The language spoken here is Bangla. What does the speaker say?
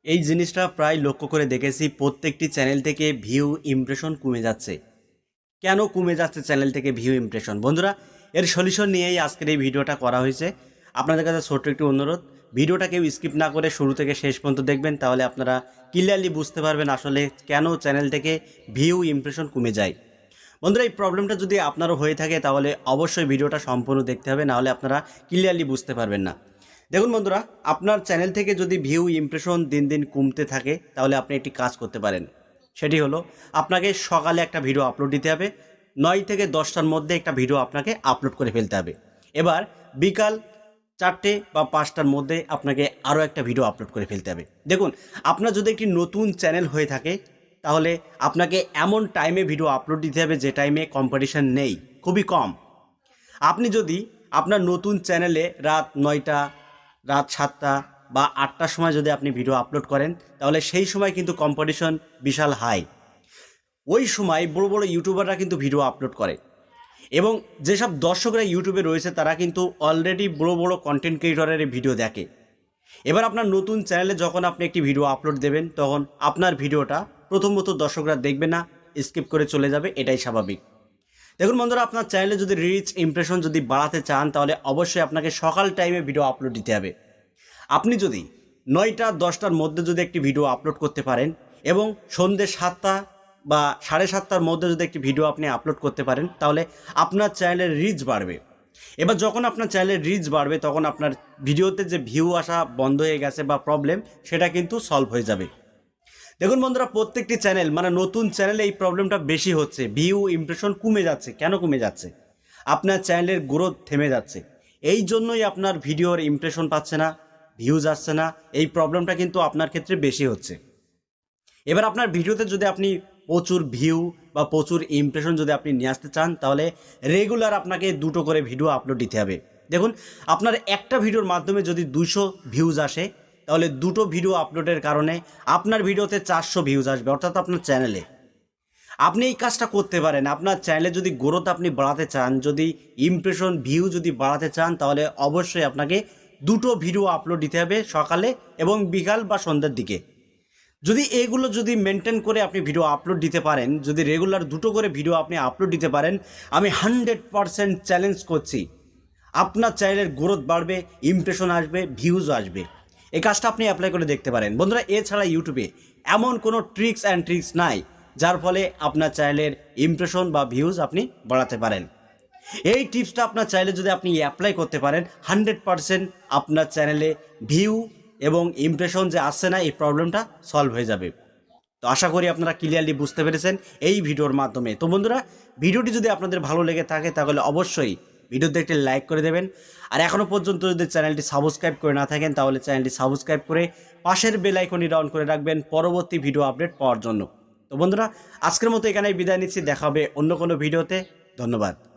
এই জিনিসটা প্রায় লক্ষ্য করে দেখেছি, প্রত্যেকটি চ্যানেল থেকে ভিউ ইমপ্রেশন কমে যাচ্ছে। কেন কমে যাচ্ছে চ্যানেল থেকে ভিউ ইমপ্রেশন? বন্ধুরা, এর সলিউশন নিয়েই আজকের এই ভিডিওটা করা হয়েছে। আপনাদের কাছে ছোট্ট একটি অনুরোধ, ভিডিওটা কেউ স্কিপ না করে শুরু থেকে শেষ পর্যন্ত দেখবেন, তাহলে আপনারা ক্লিয়ারলি বুঝতে পারবেন আসলে কেন চ্যানেল থেকে ভিউ ইমপ্রেশন কমে যায়। বন্ধুরা, এই প্রবলেমটা যদি আপনারও হয়ে থাকে তাহলে অবশ্যই ভিডিওটা সম্পূর্ণ দেখতে হবে, নাহলে আপনারা ক্লিয়ারলি বুঝতে পারবেন না। দেখুন বন্ধুরা, আপনার চ্যানেল থেকে যদি ভিউ ইমপ্রেশন দিন দিন কমতে থাকে তাহলে আপনি একটি কাজ করতে পারেন। সেটি হলো, আপনাকে সকালে একটা ভিডিও আপলোড দিতে হবে, 9 থেকে 10টার মধ্যে একটা ভিডিও আপনাকে আপলোড করে ফেলতে হবে। এবার বিকাল 4টে বা 5টার মধ্যে আপনাকে আরও একটা ভিডিও আপলোড করে ফেলতে হবে। দেখুন, আপনার যদি একটি নতুন চ্যানেল হয়ে থাকে তাহলে আপনাকে এমন টাইমে ভিডিও আপলোড দিতে হবে যে টাইমে কম্পিটিশন নেই, খুবই কম। আপনি যদি আপনার নতুন চ্যানেলে রাত 9টা, রাত 7টা বা 8টার সময় যদি আপনি ভিডিও আপলোড করেন তাহলে সেই সময় কিন্তু কম্পিটিশন বিশাল হাই। ওই সময় বড় বড় ইউটিউবাররা কিন্তু ভিডিও আপলোড করে, এবং যেসব দর্শকরা ইউটিউবে রয়েছে তারা কিন্তু অলরেডি বড় বড় কন্টেন্ট ক্রিয়েটরের ভিডিও দেখে। এবার আপনার নতুন চ্যানেলে যখন আপনি একটি ভিডিও আপলোড দেবেন তখন আপনার ভিডিওটা প্রথমত দর্শকরা দেখবে না, স্কিপ করে চলে যাবে, এটাই স্বাভাবিক। দেখুন বন্ধুরা, আপনার চ্যানেলে যদি রিচ ইমপ্রেশন যদি বাড়াতে চান তাহলে অবশ্যই আপনাকে সকাল টাইমে ভিডিও আপলোড দিতে হবে। আপনি যদি 9টা 10টার মধ্যে যদি একটি ভিডিও আপলোড করতে পারেন এবং সন্ধ্যে 7টা বা 7:30টার মধ্যে যদি একটি ভিডিও আপনি আপলোড করতে পারেন তাহলে আপনার চ্যানেলের রিচ বাড়বে। এবার যখন আপনার চ্যানেলের রিচ বাড়বে তখন আপনার ভিডিওতে যে ভিউ আসা বন্ধ হয়ে গেছে বা প্রবলেম, সেটা কিন্তু সলভ হয়ে যাবে। দেখুন বন্ধুরা, প্রত্যেকটি চ্যানেল মানে নতুন চ্যানেলে এই প্রবলেমটা বেশি হচ্ছে, ভিউ ইমপ্রেশন কমে যাচ্ছে। কেন কমে যাচ্ছে? আপনার চ্যানেলের গ্রোথ থেমে যাচ্ছে, এই জন্যই আপনার ভিডিওর ইমপ্রেশন পাচ্ছে না, ভিউজ আসছে না। এই প্রবলেমটা কিন্তু আপনার ক্ষেত্রে বেশি হচ্ছে। এবার আপনার ভিডিওতে যদি আপনি প্রচুর ভিউ বা প্রচুর ইমপ্রেশন যদি আপনি নিয়ে আসতে চান তাহলে রেগুলার আপনাকে 2টো করে ভিডিও আপলোড দিতে হবে। দেখুন, আপনার একটা ভিডিওর মাধ্যমে যদি 200 ভিউজ আসে তাহলে 2টো ভিডিও আপলোডের কারণে আপনার ভিডিওতে 400 ভিউজ আসবে, অর্থাৎ আপনার চ্যানেলে। আপনি এই কাজটা করতে পারেন। আপনার চ্যানেলে যদি গ্রোথ আপনি বাড়াতে চান, যদি ইমপ্রেশন ভিউ যদি বাড়াতে চান তাহলে অবশ্যই আপনাকে 2টো ভিডিও আপলোড দিতে হবে, সকালে এবং বিকাল বা সন্ধ্যার দিকে। যদি এগুলো যদি মেনটেন করে আপনি ভিডিও আপলোড দিতে পারেন, যদি রেগুলার 2টো করে ভিডিও আপনি আপলোড দিতে পারেন, আমি 100% চ্যালেঞ্জ করছি আপনার চ্যানেলের গ্রোথ বাড়বে, ইমপ্রেশন আসবে, ভিউজও আসবে। এই কাজটা আপনি অ্যাপ্লাই করে দেখতে পারেন। বন্ধুরা, এছাড়া ইউটিউবে এমন কোনো ট্রিক্স নাই যার ফলে আপনার চ্যানেলের ইমপ্রেশন বা ভিউজ আপনি বাড়াতে পারেন। এই টিপসটা আপনার চ্যানেলে যদি আপনি অ্যাপ্লাই করতে পারেন, 100% আপনার চ্যানেলে ভিউ এবং ইমপ্রেশন যে আসছে না এই প্রবলেমটা সলভ হয়ে যাবে। তো আশা করি আপনারা ক্লিয়ারলি বুঝতে পেরেছেন এই ভিডিওর মাধ্যমে। তো বন্ধুরা, ভিডিওটি যদি আপনাদের ভালো লেগে থাকে তাহলে অবশ্যই ভিডিওতে একটি লাইক করে দেবেন। আর এখনও পর্যন্ত যদি চ্যানেলটি সাবস্ক্রাইব করে না থাকেন তাহলে চ্যানেলটি সাবস্ক্রাইব করে পাশের বেল আইকনটি অন করে রাখবেন পরবর্তী ভিডিও আপডেট পাওয়ার জন্য। তো বন্ধুরা, আজকের মতো এখানেই বিদায় নিচ্ছি, দেখা হবে অন্য কোনো ভিডিওতে। ধন্যবাদ।